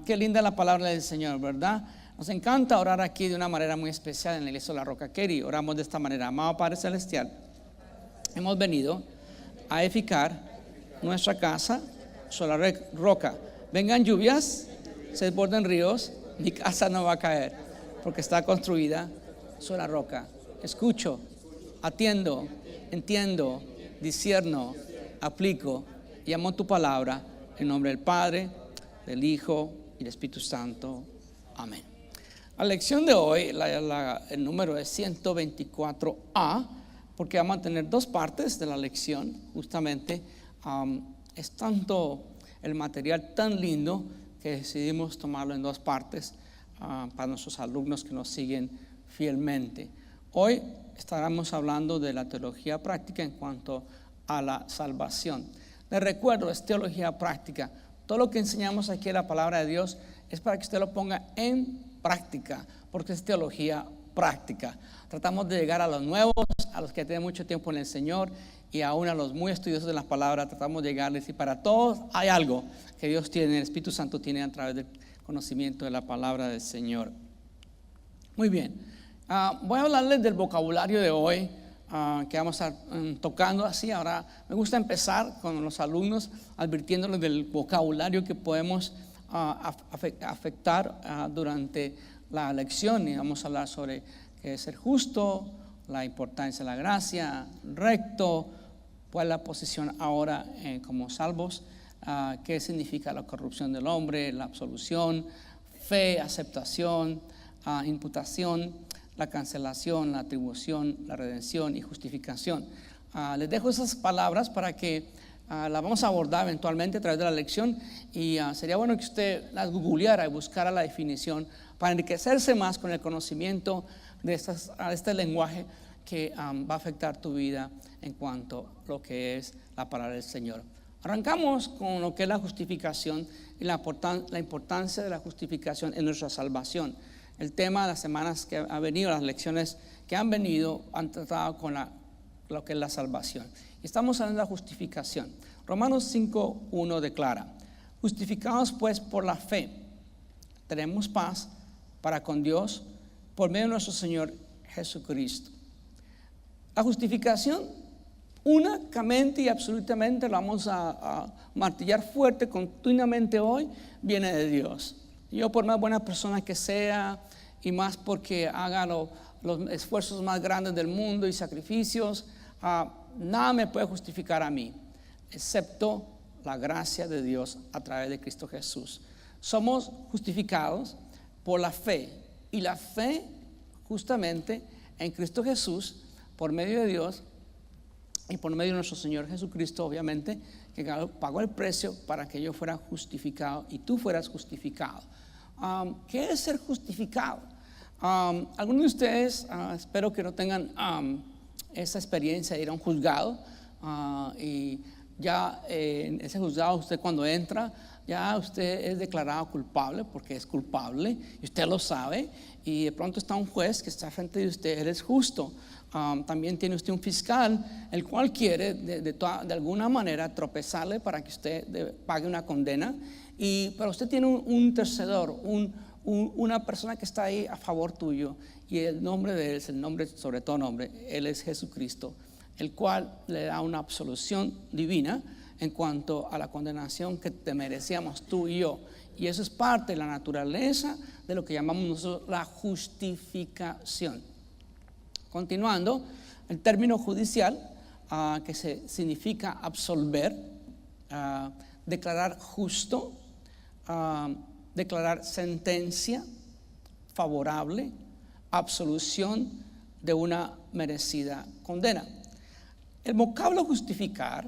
Qué linda la palabra del Señor, ¿verdad? Nos encanta orar aquí de una manera muy especial en la iglesia de la Roca Keri. Oramos de esta manera: amado Padre Celestial, hemos venido a edificar nuestra casa sobre la roca. Vengan lluvias, se desborden ríos, mi casa no va a caer, porque está construida sobre la roca. Escucho, atiendo, entiendo, discierno, aplico y amo tu palabra en nombre del Padre, del Hijo y del Espíritu Santo. Amén. La lección de hoy, el número es 124A, porque vamos a tener dos partes de la lección. Justamente es tanto el material tan lindo que decidimos tomarlo en dos partes para nuestros alumnos que nos siguen fielmente. Hoy estaremos hablando de la teología práctica en cuanto a la salvación. Les recuerdo, es teología práctica. Todo lo que enseñamos aquí en la palabra de Dios es para que usted lo ponga en práctica, porque es teología práctica. Tratamos de llegar a los nuevos, a los que tienen mucho tiempo en el Señor, y aún a los muy estudiosos de la palabra. Tratamos de llegarles, y para todos hay algo que Dios tiene, el Espíritu Santo tiene a través del conocimiento de la palabra del Señor. Muy bien, voy a hablarles del vocabulario de hoy que vamos a estar tocando así. Ahora me gusta empezar con los alumnos advirtiéndoles del vocabulario que podemos afectar durante la lección, y vamos a hablar sobre qué es ser justo, la importancia de la gracia, recto, cuál es la posición ahora como salvos, qué significa la corrupción del hombre, la absolución, fe, aceptación, imputación, la cancelación, la atribución, la redención y justificación. Les dejo esas palabras para que las vamos a abordar eventualmente a través de la lección, y sería bueno que usted las googleara y buscara la definición para enriquecerse más con el conocimiento de este lenguaje que va a afectar tu vida en cuanto a lo que es la palabra del Señor. Arrancamos con lo que es la justificación y la importancia de la justificación en nuestra salvación. El tema de las semanas que ha venido, las lecciones que han venido, han tratado con lo que es la salvación. Estamos hablando de la justificación. Romanos 5:1 declara: justificados pues por la fe, tenemos paz para con Dios por medio de nuestro Señor Jesucristo. La justificación, únicamente y absolutamente, lo vamos a martillar fuerte, continuamente hoy, viene de Dios. Yo, por más buena persona que sea, y más porque haga los esfuerzos más grandes del mundo y sacrificios, nada me puede justificar a mí, excepto la gracia de Dios a través de Cristo Jesús. Somos justificados por la fe, y la fe justamente en Cristo Jesús, por medio de Dios y por medio de nuestro Señor Jesucristo, obviamente, que pagó el precio para que yo fuera justificado y tú fueras justificado. ¿Qué es ser justificado? Algunos de ustedes, espero que no tengan esa experiencia de ir a un juzgado, y ya en ese juzgado usted, cuando entra, ya usted es declarado culpable, porque es culpable y usted lo sabe, y de pronto está un juez que está frente de usted. Él es justo. También tiene usted un fiscal, el cual quiere de alguna manera tropezarle para que usted pague una condena, pero usted tiene un intercedor, una persona que está ahí a favor tuyo, y el nombre de él es el nombre sobre todo nombre. Él es Jesucristo, el cual le da una absolución divina en cuanto a la condenación que te merecíamos tú y yo. Y eso es parte de la naturaleza de lo que llamamos nosotros la justificación. Continuando, el término judicial, que significa absolver, declarar justo, declarar sentencia favorable, absolución de una merecida condena. El vocablo justificar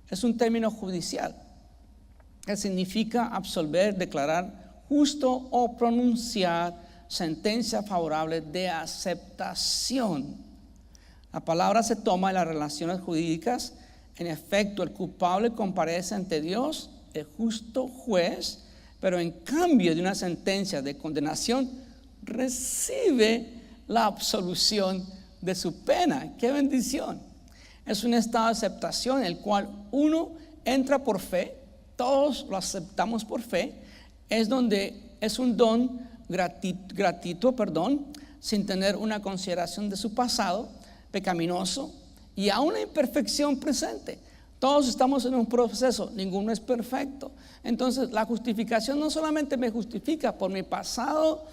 es un término judicial que significa absolver, declarar justo o pronunciar sentencia favorable de aceptación. La palabra se toma en las relaciones jurídicas. En efecto, el culpable comparece ante Dios, el justo juez, pero en cambio de una sentencia de condenación, recibe la absolución de su pena. ¡Qué bendición! Es un estado de aceptación en el cual uno entra por fe, todos lo aceptamos por fe, es donde es un don gratuito, sin tener una consideración de su pasado pecaminoso y a una imperfección presente. Todos estamos en un proceso, ninguno es perfecto. Entonces la justificación no solamente me justifica por mi pasado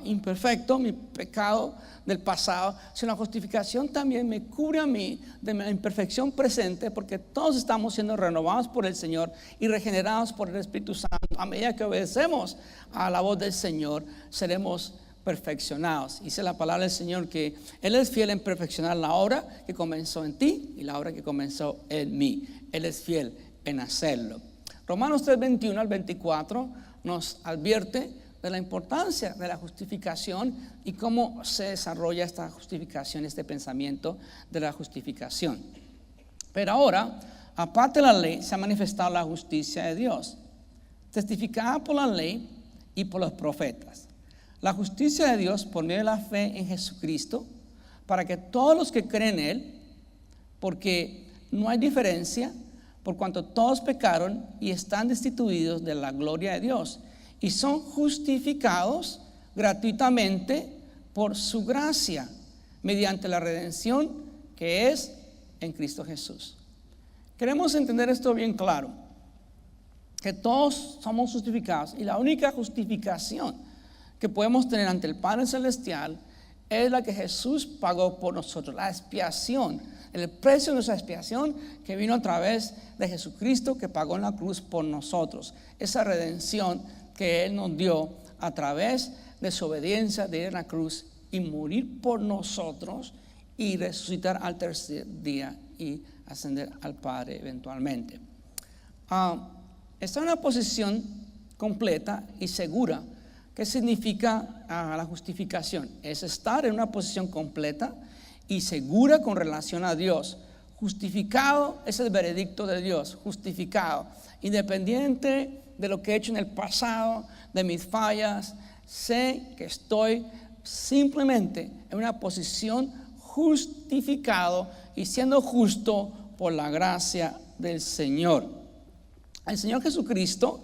imperfecto, mi pecado del pasado, sino la justificación también me cubre a mí de mi imperfección presente, porque todos estamos siendo renovados por el Señor y regenerados por el Espíritu Santo. A medida que obedecemos a la voz del Señor, seremos perfeccionados. Dice la palabra del Señor que Él es fiel en perfeccionar la obra que comenzó en ti y la obra que comenzó en mí. Él es fiel en hacerlo. Romanos 3, 21 al 24 nos advierte de la importancia de la justificación y cómo se desarrolla esta justificación, este pensamiento de la justificación. Pero ahora, aparte de la ley, se ha manifestado la justicia de Dios, testificada por la ley y por los profetas. La justicia de Dios por medio de la fe en Jesucristo, para que todos los que creen en Él, porque no hay diferencia, por cuanto todos pecaron y están destituidos de la gloria de Dios, y son justificados gratuitamente por su gracia, mediante la redención que es en Cristo Jesús. Queremos entender esto bien claro, que todos somos justificados, y la única justificación que podemos tener ante el Padre Celestial es la que Jesús pagó por nosotros, la expiación, el precio de nuestra expiación que vino a través de Jesucristo, que pagó en la cruz por nosotros. Esa redención que Él nos dio a través de su obediencia de ir a la cruz y morir por nosotros y resucitar al tercer día y ascender al Padre eventualmente. Está en una posición completa y segura. ¿Qué significa la justificación? Es estar en una posición completa y segura con relación a Dios. Justificado es el veredicto de Dios, justificado. Independiente de lo que he hecho en el pasado, de mis fallas, sé que estoy simplemente en una posición justificado y siendo justo por la gracia del Señor. El Señor Jesucristo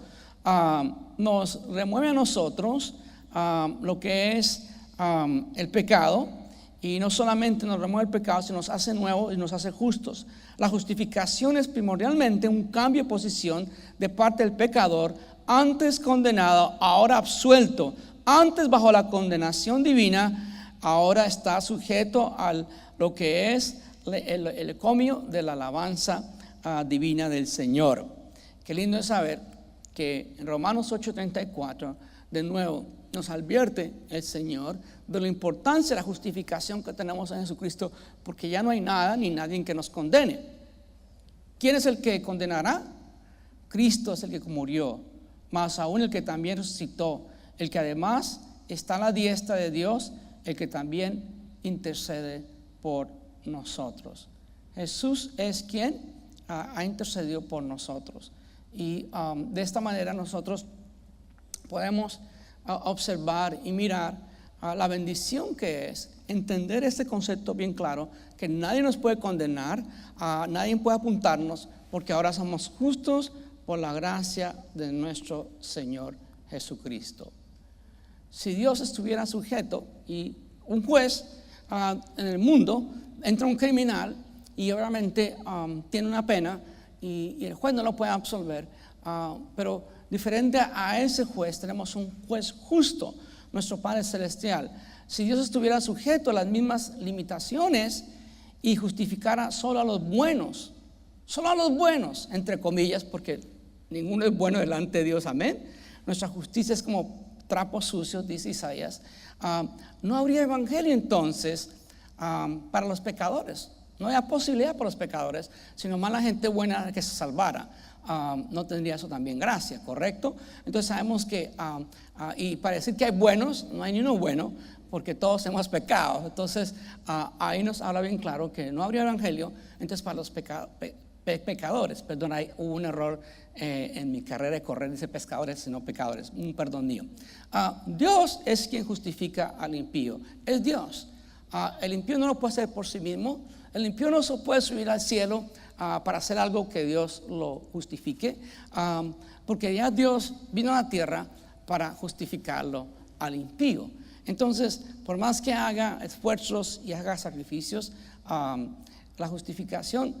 nos remueve a nosotros lo que es el pecado, y no solamente nos remueve el pecado, sino nos hace nuevos y nos hace justos. La justificación es primordialmente un cambio de posición de parte del pecador, antes condenado, ahora absuelto, antes bajo la condenación divina, ahora está sujeto a lo que es el encomio de la alabanza divina del Señor. Qué lindo es saber que en Romanos 8:34 de nuevo nos advierte el Señor de la importancia de la justificación que tenemos en Jesucristo, porque ya no hay nada ni nadie que nos condene. ¿Quién es el que condenará? Cristo es el que murió, más aún el que también resucitó, el que además está a la diestra de Dios, el que también intercede por nosotros. Jesús es quien ha intercedido por nosotros. Y de esta manera nosotros podemos observar y mirar la bendición que es entender este concepto bien claro, que nadie nos puede condenar, nadie puede apuntarnos, porque ahora somos justos por la gracia de nuestro Señor Jesucristo. Si Dios estuviera sujeto y un juez en el mundo, entra un criminal y obviamente tiene una pena, y el juez no lo puede absolver, pero diferente a ese juez tenemos un juez justo, nuestro Padre Celestial. Si Dios estuviera sujeto a las mismas limitaciones y justificara solo a los buenos, entre comillas, porque ninguno es bueno delante de Dios, amén. Nuestra justicia es como trapos sucios, dice Isaías. No habría evangelio entonces para los pecadores. No había posibilidad para los pecadores, sino más la gente buena que se salvara. No tendría eso también gracia, ¿correcto? Entonces sabemos que, y para decir que hay buenos, no hay ni uno bueno, porque todos hemos pecado. Entonces ahí nos habla bien claro que no habría evangelio entonces para los pecadores. Perdón, hubo un error en mi carrera de correr, dice pescadores, sino pecadores, un perdón mío. Dios es quien justifica al impío, es Dios. El impío no lo puede hacer por sí mismo. El impío no se puede subir al cielo para hacer algo que Dios lo justifique, porque ya Dios vino a la tierra para justificarlo al impío. Entonces, por más que haga esfuerzos y haga sacrificios, la justificación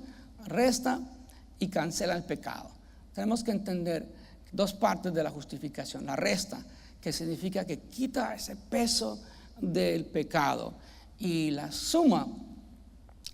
resta y cancela el pecado. Tenemos que entender dos partes de la justificación: la resta, que significa que quita ese peso del pecado, y la suma,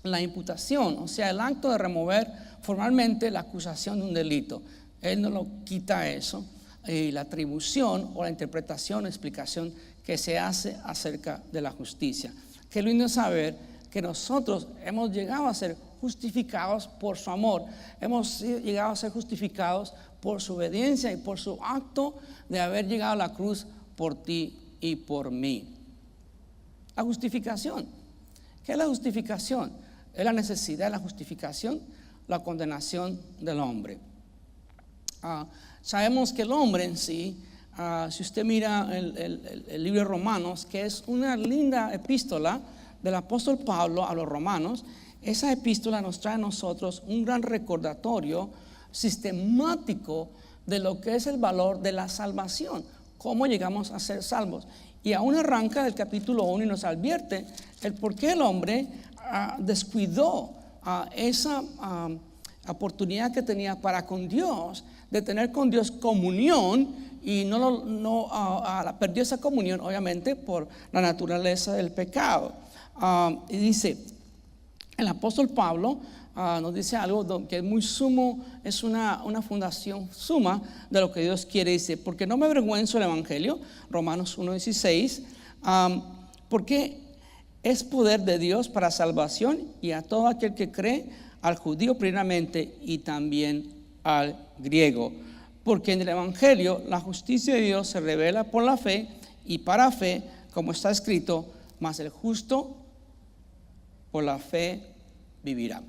la imputación, o sea, el acto de remover formalmente la acusación de un delito. Él no lo quita eso, y la atribución o la interpretación o explicación que se hace acerca de la justicia. Qué lindo saber que nosotros hemos llegado a ser justificados por su amor, hemos llegado a ser justificados por su obediencia y por su acto de haber llegado a la cruz por ti y por mí. La justificación. ¿Qué es la justificación? Es la necesidad de la justificación, la condenación del hombre. Sabemos que el hombre en sí, si usted mira el libro de Romanos, que es una linda epístola del apóstol Pablo a los romanos, esa epístola nos trae a nosotros un gran recordatorio sistemático de lo que es el valor de la salvación, cómo llegamos a ser salvos. Y aún arranca del capítulo 1 y nos advierte el por qué el hombre descuidó esa oportunidad que tenía para con Dios, de tener con Dios comunión, y perdió esa comunión obviamente por la naturaleza del pecado. Y dice, el apóstol Pablo nos dice algo que es muy sumo, es una fundación suma de lo que Dios quiere. Dice, porque no me avergüenzo del evangelio, Romanos 1:16, porque es poder de Dios para salvación y a todo aquel que cree, al judío primeramente y también al griego. Porque en el evangelio la justicia de Dios se revela por la fe y para fe, como está escrito, mas el justo por la fe vivirá.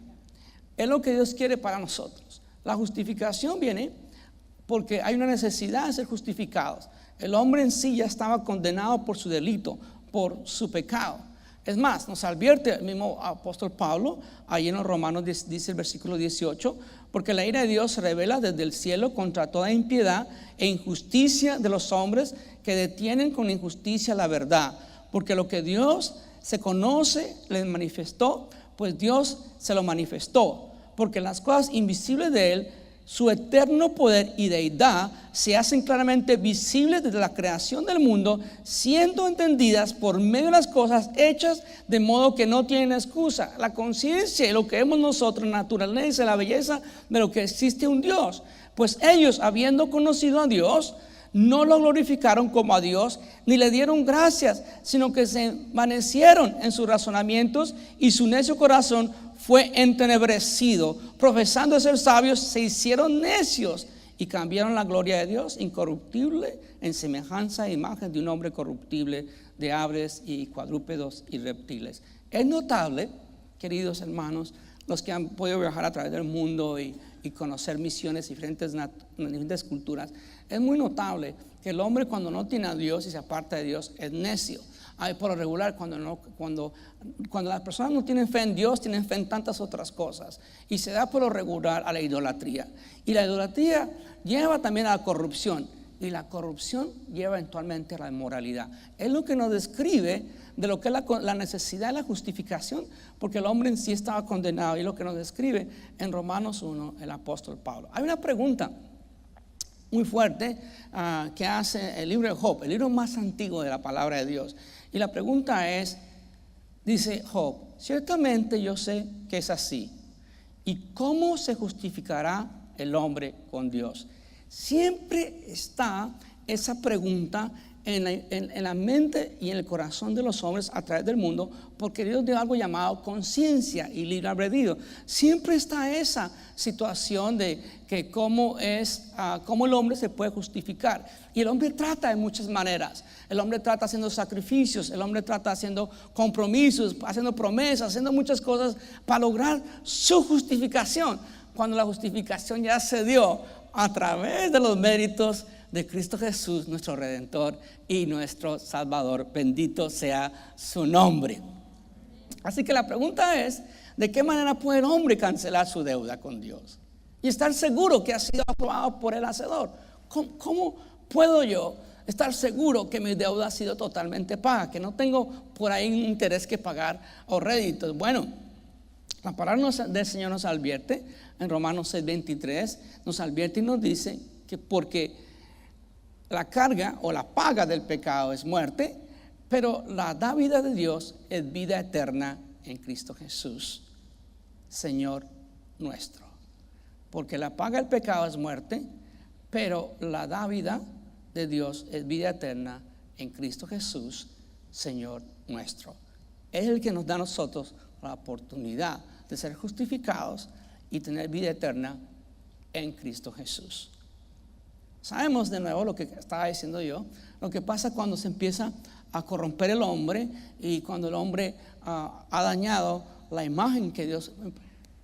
Es lo que Dios quiere para nosotros. La justificación viene porque hay una necesidad de ser justificados. El hombre en sí ya estaba condenado por su delito, por su pecado. Es más, nos advierte el mismo apóstol Pablo, ahí en los Romanos dice el versículo 18, porque la ira de Dios se revela desde el cielo contra toda impiedad e injusticia de los hombres que detienen con injusticia la verdad. Porque lo que Dios se conoce, les manifestó, pues Dios se lo manifestó. Porque las cosas invisibles de Él, su eterno poder y deidad, se hacen claramente visibles desde la creación del mundo, siendo entendidas por medio de las cosas hechas, de modo que no tienen excusa. La conciencia y lo que vemos nosotros, la naturaleza, la belleza de lo que existe un Dios. Pues ellos, habiendo conocido a Dios, no lo glorificaron como a Dios, ni le dieron gracias, sino que se envanecieron en sus razonamientos, y su necio corazón fue entenebrecido. Profesando ser sabios, se hicieron necios y cambiaron la gloria de Dios incorruptible en semejanza e imagen de un hombre corruptible, de aves y cuadrúpedos y reptiles. Es notable, queridos hermanos, los que han podido viajar a través del mundo y conocer misiones diferentes culturas, es muy notable que el hombre, cuando no tiene a Dios y se aparta de Dios, es necio. Por lo regular, cuando las personas no tienen fe en Dios, tienen fe en tantas otras cosas, y se da por lo regular a la idolatría. Y la idolatría lleva también a la corrupción, y la corrupción lleva eventualmente a la inmoralidad. Es lo que nos describe de lo que es la necesidad de la justificación, porque el hombre en sí estaba condenado, y lo que nos describe en Romanos 1 el apóstol Pablo. Hay una pregunta muy fuerte que hace el libro de Job, el libro más antiguo de la palabra de Dios. Y la pregunta es, dice Job, ciertamente yo sé que es así. ¿Y cómo se justificará el hombre con Dios? Siempre está esa pregunta en la mente y en el corazón de los hombres a través del mundo, porque Dios dio algo llamado conciencia y libre albedrío. Siempre está esa situación de que cómo el hombre se puede justificar. Y el hombre trata de muchas maneras. El hombre trata haciendo sacrificios, el hombre trata haciendo compromisos, haciendo promesas, haciendo muchas cosas para lograr su justificación, cuando la justificación ya se dio a través de los méritos de Cristo Jesús, nuestro Redentor y nuestro Salvador. Bendito sea su nombre. Así que la pregunta es, ¿De qué manera puede el hombre cancelar su deuda con Dios y estar seguro que ha sido aprobado por el Hacedor? ¿Cómo puedo yo estar seguro que mi deuda ha sido totalmente paga, que no tengo por ahí un interés que pagar o réditos? Bueno, la palabra del Señor nos advierte en Romanos 6:23, nos advierte y nos dice que porque la carga o la paga del pecado es muerte, pero la dávida de Dios es vida eterna en Cristo Jesús, Señor nuestro. Porque la paga del pecado es muerte, pero la dávida de Dios es vida eterna en Cristo Jesús, Señor nuestro. Es el que nos da a nosotros la oportunidad de ser justificados y tener vida eterna en Cristo Jesús. Sabemos de nuevo lo que estaba diciendo yo, lo que pasa cuando se empieza a corromper el hombre y cuando el hombre ha dañado la imagen que Dios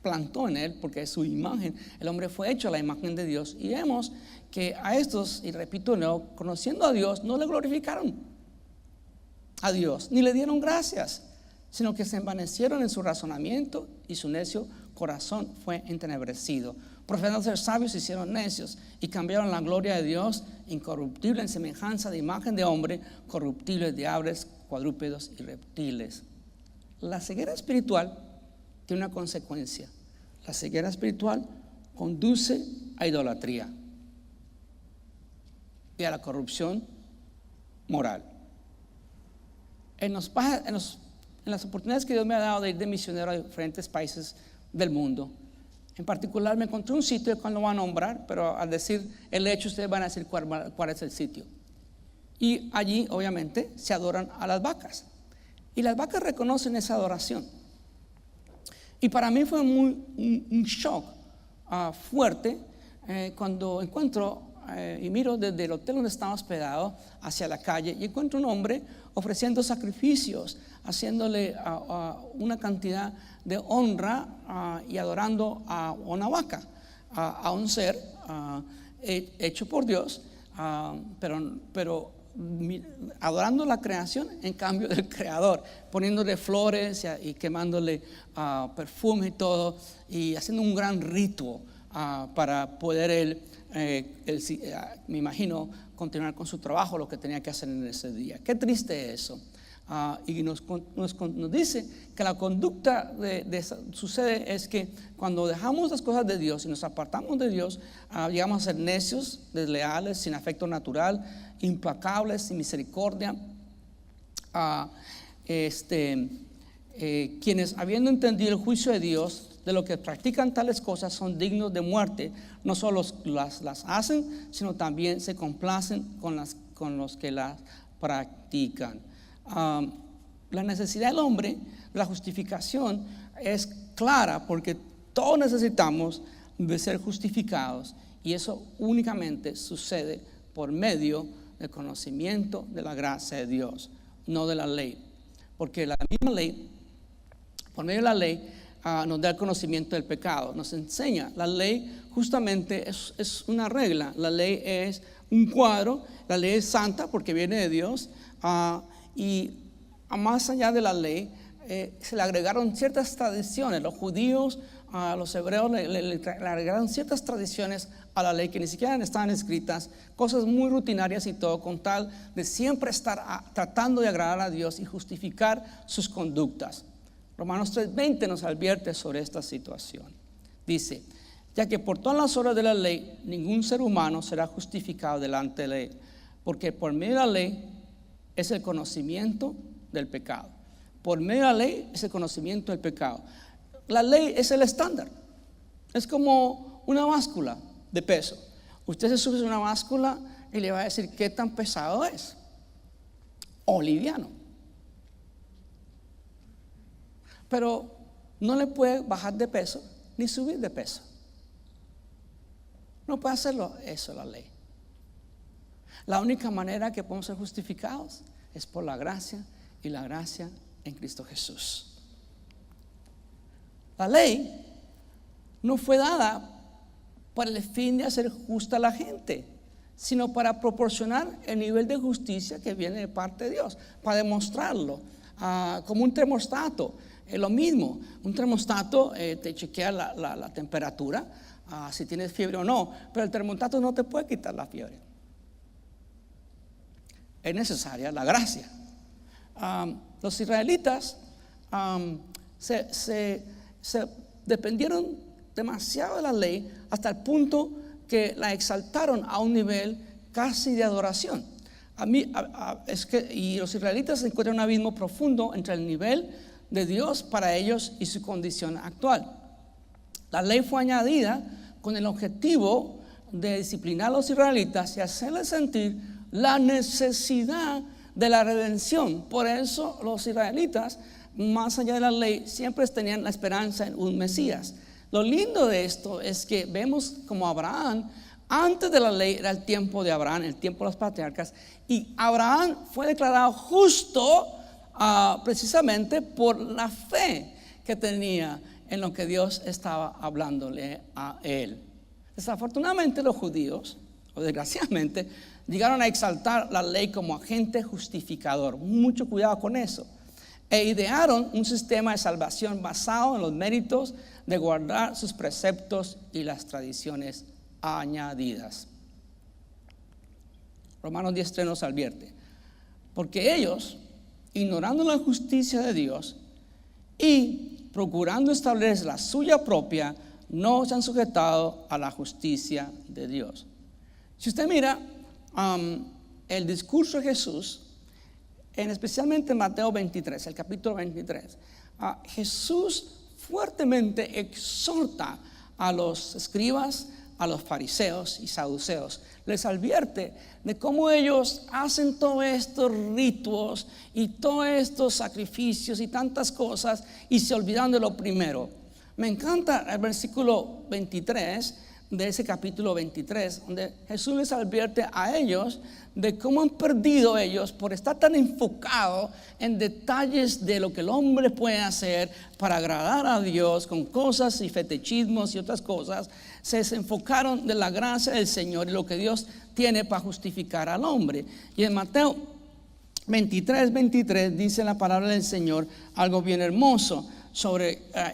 plantó en él, porque es su imagen. El hombre fue hecho a la imagen de Dios, y vemos que a estos, y repito, no, conociendo a Dios, no le glorificaron a Dios, ni le dieron gracias, sino que se envanecieron en su razonamiento y su necio corazón fue entenebrecido. Profetando ser sabios, se hicieron necios y cambiaron la gloria de Dios incorruptible en semejanza de imagen de hombre, corruptibles de aves, cuadrúpedos y reptiles. La ceguera espiritual tiene una consecuencia. La ceguera espiritual conduce a idolatría y a la corrupción moral. En las oportunidades que Dios me ha dado de ir de misionero a diferentes países del mundo, en particular me encontré un sitio que no lo voy a nombrar, pero al decir el hecho ustedes van a decir cuál es el sitio. Y allí obviamente se adoran a las vacas, y las vacas reconocen esa adoración. Y para mí fue un shock fuerte cuando encuentro y miro desde el hotel donde estaba hospedado hacia la calle, y encuentro un hombre ofreciendo sacrificios, haciéndole una cantidad de honra y adorando a una vaca, a un ser hecho por Dios, pero adorando la creación en cambio del creador, poniéndole flores y quemándole perfume y todo, y haciendo un gran rito para poder él, me imagino, continuar con su trabajo, lo que tenía que hacer en ese día. Qué triste eso. Y nos dice que la conducta sucede es que cuando dejamos las cosas de Dios y nos apartamos de Dios, llegamos a ser necios, desleales, sin afecto natural, implacables, sin misericordia, quienes, habiendo entendido el juicio de Dios de lo que practican tales cosas, son dignos de muerte. No solo las hacen, sino también se complacen con los que las practican. La necesidad del hombre, la justificación es clara, porque todos necesitamos de ser justificados, y eso únicamente sucede por medio del conocimiento de la gracia de Dios, no de la ley, porque la misma ley, por medio de la ley, nos da el conocimiento del pecado, nos enseña. La ley justamente es una regla, la ley es un cuadro, la ley es santa porque viene de Dios, y más allá de la ley se le agregaron ciertas tradiciones. Los judíos, los hebreos le agregaron ciertas tradiciones a la ley que ni siquiera estaban escritas, cosas muy rutinarias y todo, con tal de siempre estar tratando de agradar a Dios y justificar sus conductas. Romanos 3:20 nos advierte sobre esta situación. Dice: ya que por todas las obras de la ley ningún ser humano será justificado delante de él, porque por medio de la ley es el conocimiento del pecado. Por medio de la ley es el conocimiento del pecado. La ley es el estándar. Es como una báscula de peso. Usted se sube a una báscula y le va a decir qué tan pesado es o liviano, pero no le puede bajar de peso ni subir de peso. No puede hacerlo eso la ley. La única manera que podemos ser justificados es por la gracia, y la gracia en Cristo Jesús. La ley no fue dada para el fin de hacer justa a la gente, sino para proporcionar el nivel de justicia que viene de parte de Dios, para demostrarlo. como un termostato. Es lo mismo, un termostato te chequea la temperatura, si tienes fiebre o no, pero el termostato no te puede quitar la fiebre. Es necesaria la gracia. Los israelitas se dependieron demasiado de la ley hasta el punto que la exaltaron a un nivel casi de adoración. Y los israelitas encuentran un abismo profundo entre el nivel de Dios para ellos y su condición actual. La ley fue añadida con el objetivo de disciplinar a los israelitas y hacerles sentir la necesidad de la redención. Por eso los israelitas, más allá de la ley, siempre tenían la esperanza en un Mesías. Lo lindo de esto es que vemos como Abraham, antes de la ley era el tiempo de Abraham, el tiempo de los patriarcas, y Abraham fue declarado justo precisamente por la fe que tenía en lo que Dios estaba hablándole a él. Desafortunadamente los judíos, o desgraciadamente, llegaron a exaltar la ley como agente justificador. Mucho cuidado con eso. E idearon un sistema de salvación basado en los méritos de guardar sus preceptos y las tradiciones añadidas. Romanos 10:3 nos advierte: porque ellos, ignorando la justicia de Dios y procurando establecer la suya propia, no se han sujetado a la justicia de Dios. Si usted mira el discurso de Jesús, especialmente en Mateo 23, el capítulo 23, Jesús fuertemente exhorta a los escribas, a los fariseos y saduceos. Les advierte de cómo ellos hacen todos estos ritos y todos estos sacrificios y tantas cosas y se olvidan de lo primero. Me encanta el versículo 23 de ese capítulo 23, donde Jesús les advierte a ellos de cómo han perdido ellos por estar tan enfocados en detalles de lo que el hombre puede hacer para agradar a Dios con cosas y fetichismos y otras cosas. Se desenfocaron de la gracia del Señor y lo que Dios tiene para justificar al hombre. Y en Mateo 23 dice la palabra del Señor algo bien hermoso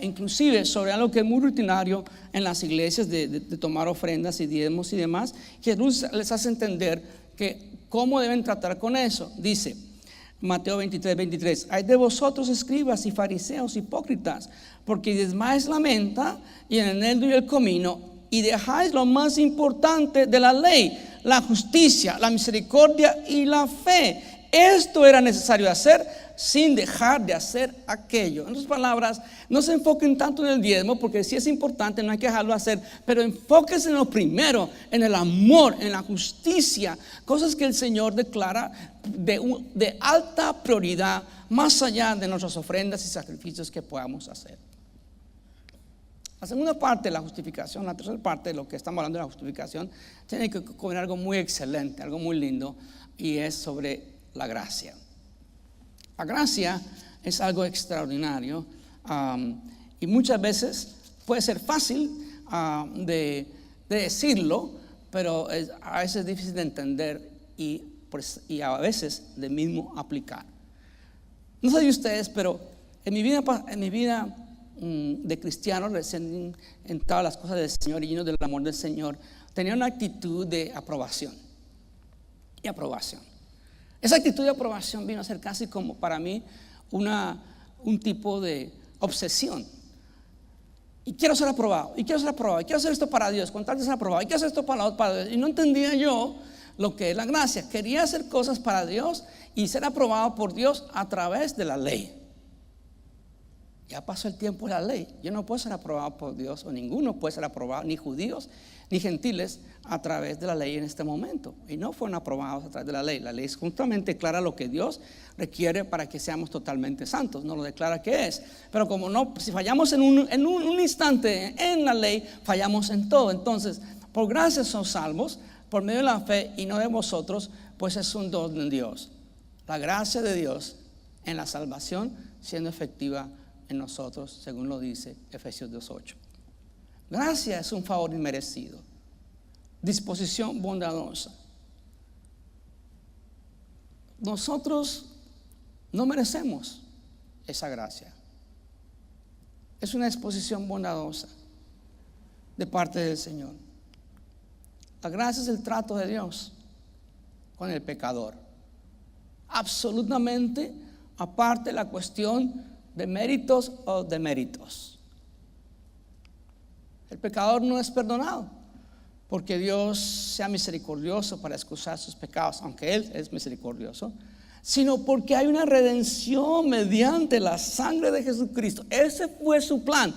inclusive sobre algo que es muy rutinario en las iglesias de tomar ofrendas y diezmos y demás. Jesús les hace entender que cómo deben tratar con eso. Dice Mateo 23: hay de vosotros, escribas y fariseos hipócritas, porque diezmáis la menta y el eneldo y el comino, y dejáis lo más importante de la ley, la justicia, la misericordia y la fe. Esto era necesario hacer sin dejar de hacer aquello. En otras palabras, no se enfoquen tanto en el diezmo, porque si es importante, no hay que dejarlo hacer, pero enfóquense en lo primero, en el amor, en la justicia, cosas que el Señor declara de alta prioridad, más allá de nuestras ofrendas y sacrificios que podamos hacer. La segunda parte de la justificación, la tercera parte de lo que estamos hablando de la justificación, tiene que ver algo muy excelente, algo muy lindo, y es sobre la gracia. La gracia es algo extraordinario y muchas veces puede ser fácil de decirlo, pero a veces es difícil de entender y a veces de mismo aplicar. No sé de ustedes, pero en mi vida de cristiano, recién entrado a las cosas del Señor y lleno del amor del Señor, tenía una actitud de aprobación y aprobación. Esa actitud de aprobación vino a ser casi como para mí un tipo de obsesión. Y quiero ser aprobado, y quiero ser aprobado, y quiero hacer esto para Dios, con tal de ser aprobado, y quiero hacer esto para Dios. Y no entendía yo lo que es la gracia. Quería hacer cosas para Dios y ser aprobado por Dios a través de la ley. Ya pasó el tiempo de la ley. Yo no puedo ser aprobado por Dios, o ninguno puede ser aprobado, ni judíos ni gentiles, a través de la ley en este momento. Y no fueron aprobados a través de la ley. La ley es justamente clara lo que Dios requiere para que seamos totalmente santos. No lo declara que es. Pero como no, si fallamos en un instante en la ley, fallamos en todo. Entonces, por gracia son salvos, por medio de la fe y no de vosotros, pues es un don de Dios. La gracia de Dios en la salvación siendo efectiva en nosotros, según lo dice Efesios 2:8. Gracia es un favor inmerecido, disposición bondadosa. Nosotros no merecemos esa gracia. Es una disposición bondadosa de parte del Señor. La gracia es el trato de Dios con el pecador. Absolutamente aparte de la cuestión de méritos o deméritos. El pecador no es perdonado porque Dios sea misericordioso para excusar sus pecados, aunque Él es misericordioso, sino porque hay una redención mediante la sangre de Jesucristo. Ese fue su plan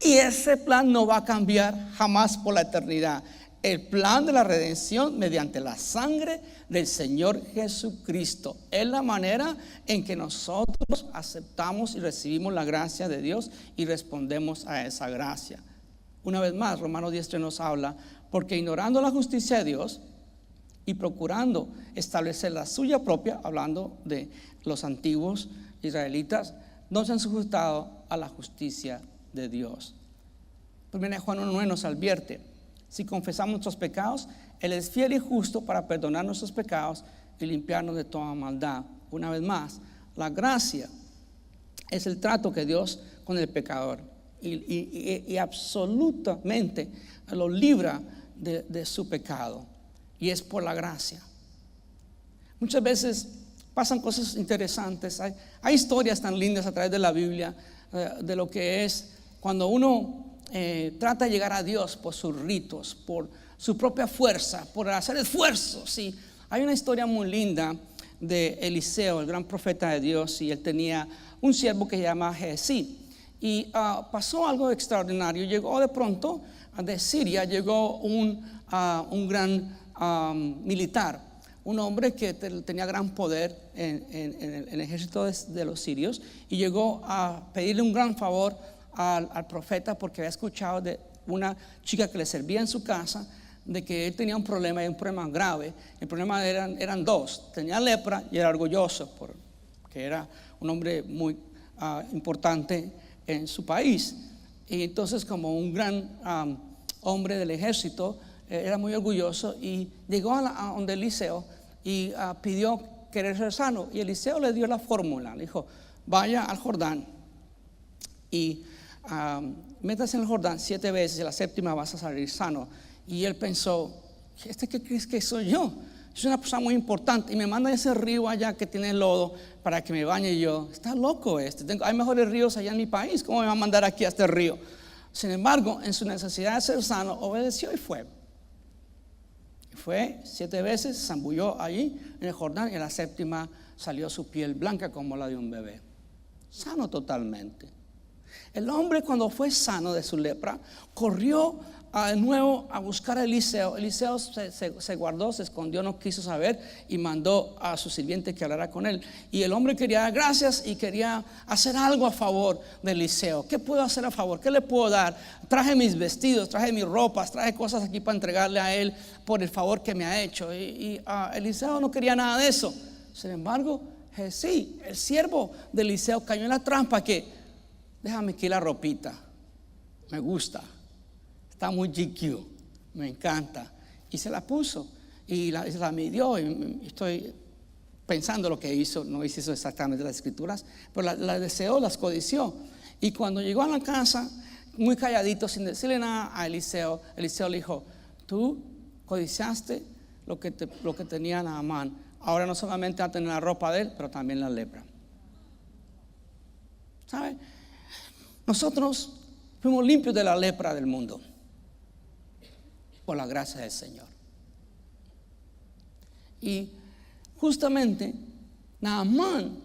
y ese plan no va a cambiar jamás por la eternidad. El plan de la redención mediante la sangre del Señor Jesucristo es la manera en que nosotros aceptamos y recibimos la gracia de Dios y respondemos a esa gracia. Una vez más, Romanos 10:3 nos habla, porque ignorando la justicia de Dios y procurando establecer la suya propia, hablando de los antiguos israelitas, no se han sujetado a la justicia de Dios. Primera Juan 1:9 nos advierte: si confesamos nuestros pecados, Él es fiel y justo para perdonar nuestros pecados y limpiarnos de toda maldad. Una vez más, la gracia es el trato que Dios con el pecador y absolutamente lo libra de su pecado, y es por la gracia. Muchas veces pasan cosas interesantes. Hay historias tan lindas a través de la Biblia de lo que es cuando uno trata de llegar a Dios por sus ritos, por su propia fuerza, por hacer esfuerzos. Sí, hay una historia muy linda de Eliseo, el gran profeta de Dios, y él tenía un siervo que se llama Gehazi. Y pasó algo extraordinario. Llegó de pronto de Siria, llegó un gran militar, un hombre que tenía gran poder en el ejército de los sirios, y llegó a pedirle un gran favor al profeta, porque había escuchado de una chica que le servía en su casa de que él tenía un problema, y un problema grave. El problema eran dos: tenía lepra y era orgulloso, porque era un hombre muy importante en su país. Y entonces, como un gran hombre del ejército, era muy orgulloso, y llegó a donde Eliseo y pidió querer ser sano. Y Eliseo le dio la fórmula, le dijo: vaya al Jordán y métase en el Jordán 7 veces, y la séptima vas a salir sano. Y él pensó: ¿qué crees que soy yo? Es una persona muy importante y me manda a ese río allá que tiene lodo para que me bañe yo. Está loco hay mejores ríos allá en mi país, ¿cómo me va a mandar aquí a este río? Sin embargo, en su necesidad de ser sano, obedeció y fue. Y fue 7 veces, se zambulló allí en el Jordán, y en la séptima salió su piel blanca como la de un bebé, sano totalmente. El hombre, cuando fue sano de su lepra, corrió de nuevo a buscar a Eliseo. Eliseo se guardó, se escondió, no quiso saber, y mandó a su sirviente que hablara con él. Y el hombre quería dar gracias y quería hacer algo a favor de Eliseo. ¿Qué puedo hacer a favor? ¿Qué le puedo dar? Traje mis vestidos, traje mis ropas, traje cosas aquí para entregarle a él por el favor que me ha hecho. Y Eliseo no quería nada de eso. Sin embargo, sí, el siervo de Eliseo cayó en la trampa que: déjame aquí la ropita, me gusta, está muy GQ, me encanta. Y se la puso y se la midió, y estoy pensando lo que hizo. No hice eso exactamente las escrituras, pero la deseó, las codició. Y cuando llegó a la casa, muy calladito, sin decirle nada a Eliseo, Eliseo le dijo: tú codiciaste lo que tenía Naamán. Ahora no solamente va a tener la ropa de él, pero también la lepra. ¿Sabe? Nosotros fuimos limpios de la lepra del mundo por la gracia del Señor. Y justamente Naamán,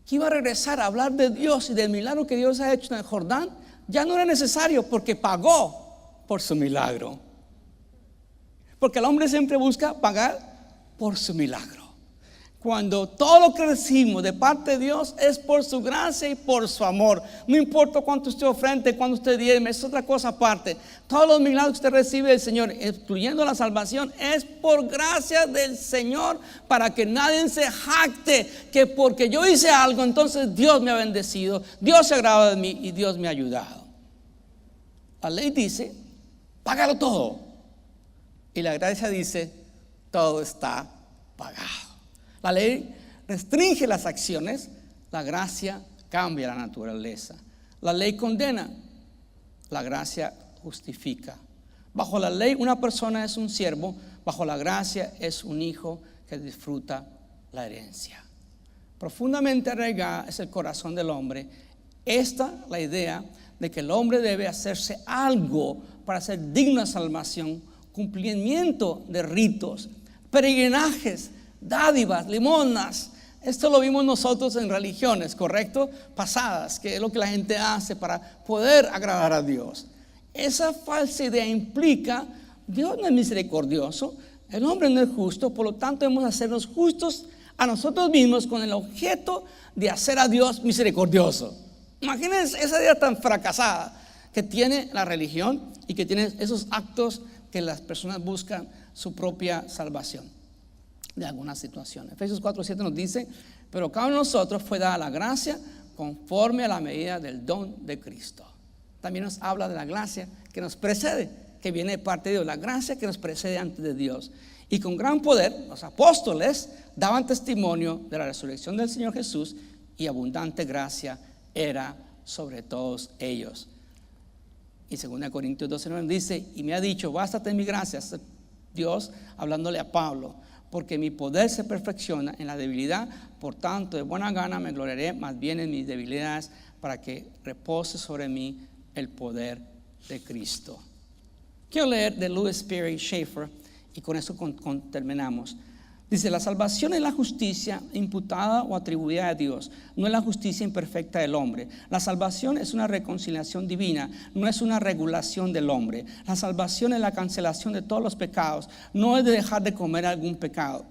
que iba a regresar a hablar de Dios y del milagro que Dios ha hecho en el Jordán, ya no era necesario, porque pagó por su milagro. Porque el hombre siempre busca pagar por su milagro, cuando todo lo que recibimos de parte de Dios es por su gracia y por su amor. No importa cuánto usted ofrende, cuánto usted diezme, es otra cosa aparte. Todos los milagros que usted recibe del Señor, incluyendo la salvación, es por gracia del Señor, para que nadie se jacte que porque yo hice algo, entonces Dios me ha bendecido, Dios se agrada de mí y Dios me ha ayudado. La ley dice: págalo todo. Y la gracia dice: todo está pagado. La ley restringe las acciones, la gracia cambia la naturaleza. La ley condena, la gracia justifica. Bajo la ley una persona es un siervo, bajo la gracia es un hijo que disfruta la herencia. Profundamente arraigada es el corazón del hombre la idea de que el hombre debe hacerse algo para ser digno de salvación, cumplimiento de ritos, peregrinajes, dádivas, limosnas. Esto lo vimos nosotros en religiones, ¿correcto? Pasadas, que es lo que la gente hace para poder agradar a Dios. Esa falsa idea implica, Dios no es misericordioso, el hombre no es justo, por lo tanto debemos hacernos justos a nosotros mismos con el objeto de hacer a Dios misericordioso. Imagínense esa idea tan fracasada que tiene la religión y que tiene esos actos que las personas buscan su propia salvación de algunas situaciones. Efesios 4:7 nos dice: pero cada uno de nosotros fue dada la gracia conforme a la medida del don de Cristo. También nos habla de la gracia que nos precede, que viene de parte de Dios, la gracia que nos precede antes de Dios. Y con gran poder los apóstoles daban testimonio de la resurrección del Señor Jesús, y abundante gracia era sobre todos ellos. Y 2 Corintios 12:9 dice: y me ha dicho, bástate mi gracia, Dios hablándole a Pablo, porque mi poder se perfecciona en la debilidad. Por tanto, de buena gana me gloriaré más bien en mis debilidades, para que repose sobre mí el poder de Cristo. Quiero leer de Lewis Perry Schaeffer, y con eso terminamos. Dice: la salvación es la justicia imputada o atribuida a Dios, no es la justicia imperfecta del hombre. La salvación es una reconciliación divina, no es una regulación del hombre. La salvación es la cancelación de todos los pecados, no es de dejar de comer algún pecado.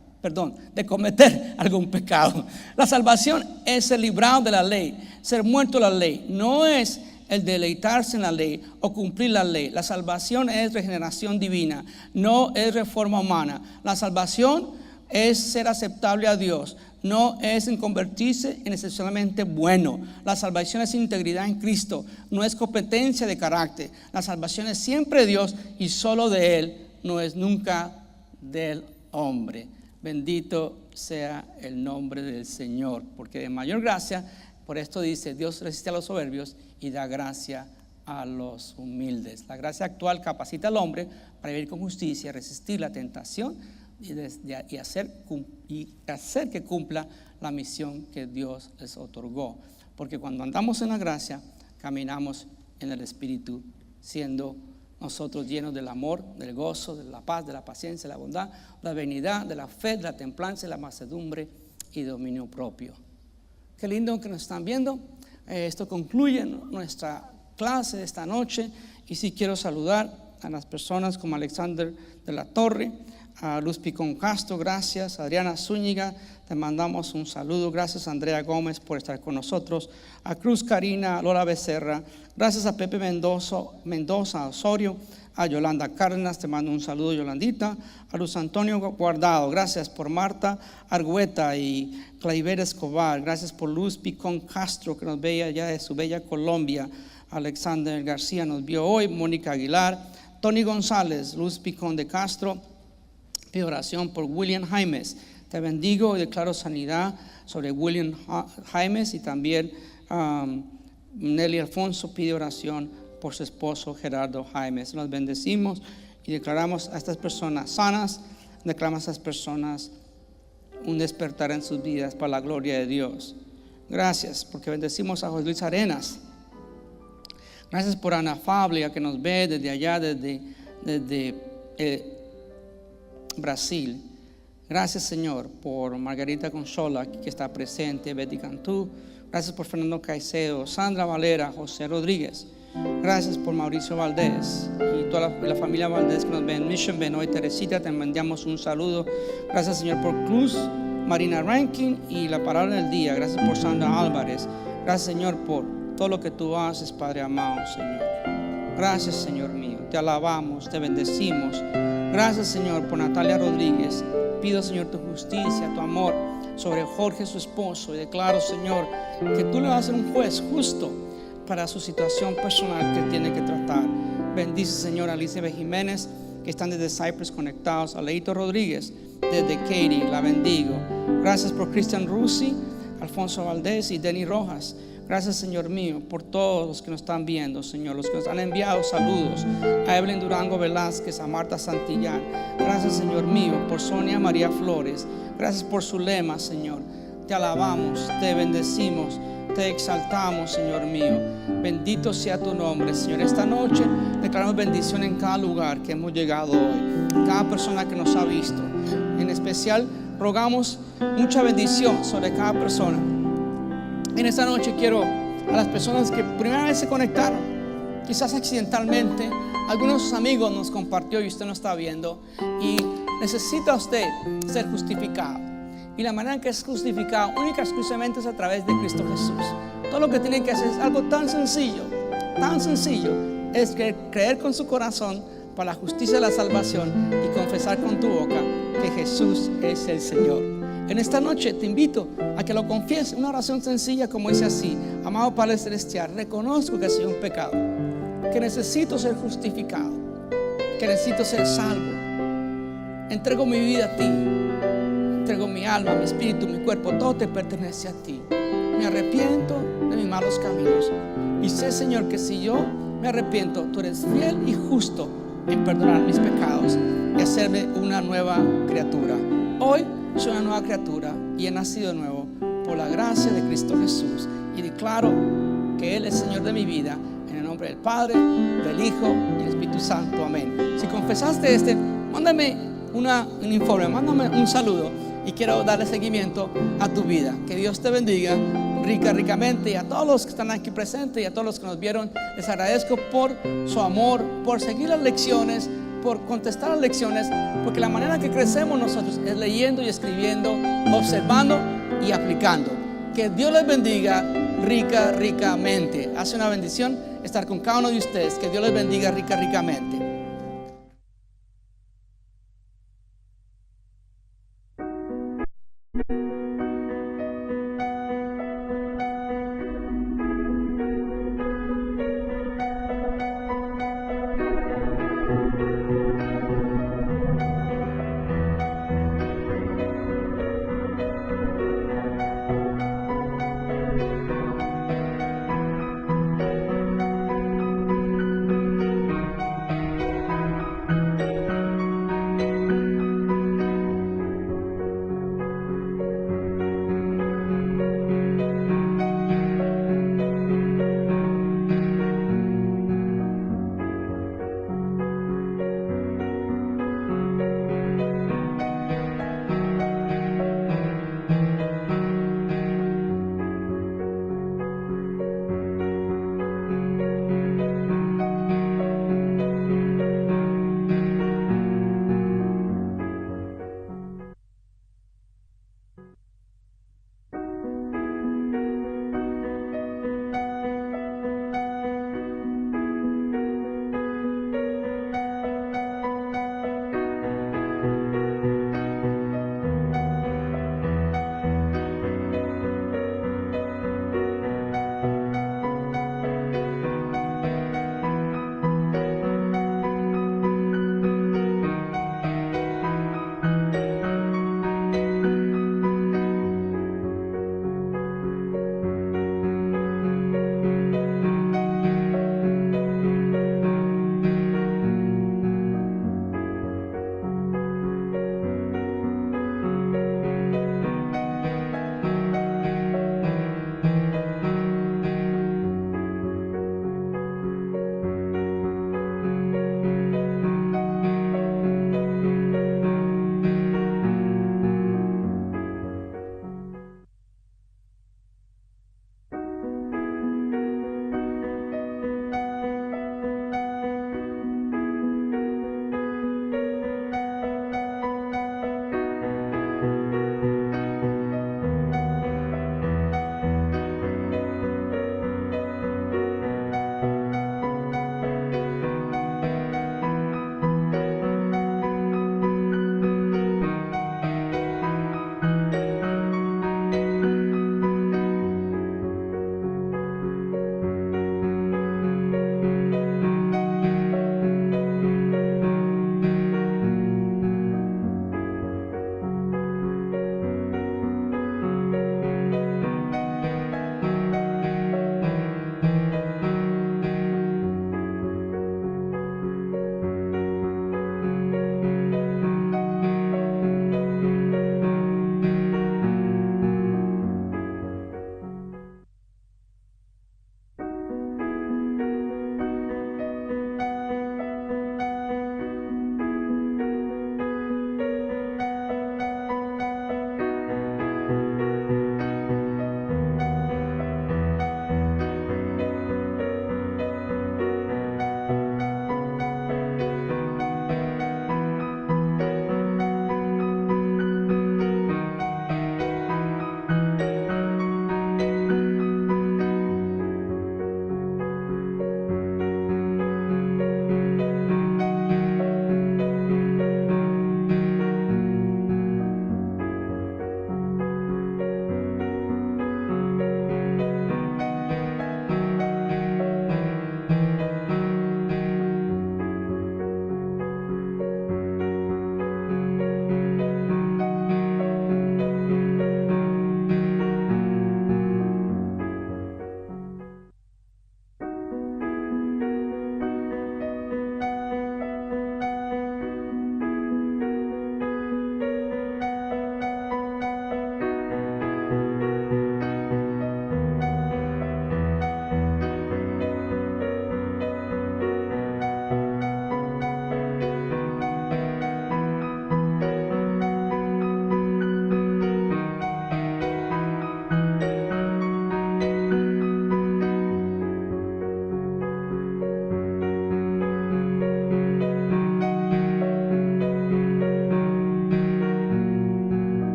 De cometer algún pecado. La salvación es ser librado de la ley, ser muerto a la ley, no es el deleitarse en la ley o cumplir la ley. La salvación es regeneración divina, no es reforma humana. La salvación es ser aceptable a Dios, no es en convertirse en excepcionalmente bueno. La salvación es integridad en Cristo, no es competencia de carácter. La salvación es siempre de Dios y solo de Él, no es nunca del hombre. Bendito sea el nombre del Señor, porque de mayor gracia, por esto dice: Dios resiste a los soberbios y da gracia a los humildes. La gracia actual capacita al hombre para vivir con justicia, resistir la tentación y hacer que cumpla la misión que Dios les otorgó. Porque cuando andamos en la gracia, caminamos en el Espíritu, siendo nosotros llenos del amor, del gozo, de la paz, de la paciencia, de la bondad, de la benignidad, de la fe, de la templanza, de la mansedumbre y dominio propio. Qué lindo que nos están viendo. Esto concluye nuestra clase de esta noche, y sí quiero saludar a las personas como Alexander de la Torre, a Luz Picón Castro, gracias. Adriana Zúñiga, te mandamos un saludo. Gracias a Andrea Gómez por estar con nosotros. A Cruz Karina, a Lola Becerra, gracias a Pepe Mendoza Osorio, a Yolanda Cárdenas, te mando un saludo, Yolandita. A Luz Antonio Guardado, gracias por Marta Argueta y Claiber Escobar, gracias por Luz Picón Castro, que nos ve allá de su bella Colombia. Alexander García nos vio hoy. Mónica Aguilar, Tony González, Luz Picón de Castro. Pido oración por William Jaimes. Te bendigo y declaro sanidad sobre William Jaimes, y también Nelly Alfonso pide oración por su esposo Gerardo Jaimes. Los bendecimos y declaramos a estas personas sanas, declaramos a estas personas un despertar en sus vidas para la gloria de Dios. Gracias porque bendecimos a José Luis Arenas. Gracias por Ana Fablia, que nos ve desde allá, desde Brasil. Gracias, Señor, por Margarita Consola, que está presente, Betty Cantú. Gracias por Fernando Caicedo, Sandra Valera, José Rodríguez. Gracias por Mauricio Valdés y toda la familia Valdés que nos ven. Mission Benoy, Teresita, te mandamos un saludo. Gracias, Señor, por Cruz, Marina Rankin y la palabra del día. Gracias por Sandra Álvarez. Gracias, Señor, por todo lo que tú haces, Padre amado, Señor. Gracias, Señor mío. Te alabamos, te bendecimos. Gracias, Señor, por Natalia Rodríguez. Pido, Señor, tu justicia, tu amor sobre Jorge, su esposo, y declaro, Señor, que tú le vas a ser un juez justo para su situación personal que tiene que tratar. Bendice, Señor, a Alicia B. Jiménez, que están desde Cypress conectados. A Leito Rodríguez desde Katy, la bendigo. Gracias por Cristian Rusi, Alfonso Valdés y Denny Rojas. Gracias, Señor mío, por todos los que nos están viendo, Señor, los que nos han enviado saludos, a Evelyn Durango Velázquez, a Marta Santillán. Gracias, Señor mío, por Sonia María Flores. Gracias por Zulema, Señor. Te alabamos, te bendecimos, te exaltamos, Señor mío. Bendito sea tu nombre, Señor. Esta noche declaramos bendición en cada lugar que hemos llegado hoy, cada persona que nos ha visto. En especial, rogamos mucha bendición sobre cada persona. En esta noche quiero a las personas que primera vez se conectaron, quizás accidentalmente, algunos de sus amigos nos compartió y usted no está viendo, y necesita usted ser justificado. Y la manera en que es justificado única y exclusivamente es a través de Cristo Jesús. Todo lo que tiene que hacer es algo tan sencillo, es que creer con su corazón para la justicia de la salvación y confesar con tu boca que Jesús es el Señor. En esta noche te invito a que lo confieses, una oración sencilla como dice así: amado Padre Celestial, reconozco que soy un pecador, que necesito ser justificado, que necesito ser salvo. Entrego mi vida a ti, entrego mi alma, mi espíritu, mi cuerpo, todo te pertenece a ti. Me arrepiento de mis malos caminos y sé, Señor, que si yo me arrepiento, tú eres fiel y justo en perdonar mis pecados y hacerme una nueva criatura. Hoy soy una nueva criatura y he nacido de nuevo por la gracia de Cristo Jesús, y declaro que Él es Señor de mi vida, en el nombre del Padre, del Hijo y del Espíritu Santo. Amén. Si confesaste mándame un informe, mándame un saludo y quiero darle seguimiento a tu vida. Que Dios te bendiga ricamente, y a todos los que están aquí presentes y a todos los que nos vieron, les agradezco por su amor, por seguir las lecciones, por contestar las lecciones, porque la manera que crecemos nosotros es leyendo y escribiendo, observando y aplicando. Que Dios les bendiga ricamente. Hace una bendición estar con cada uno de ustedes. Que Dios les bendiga ricamente.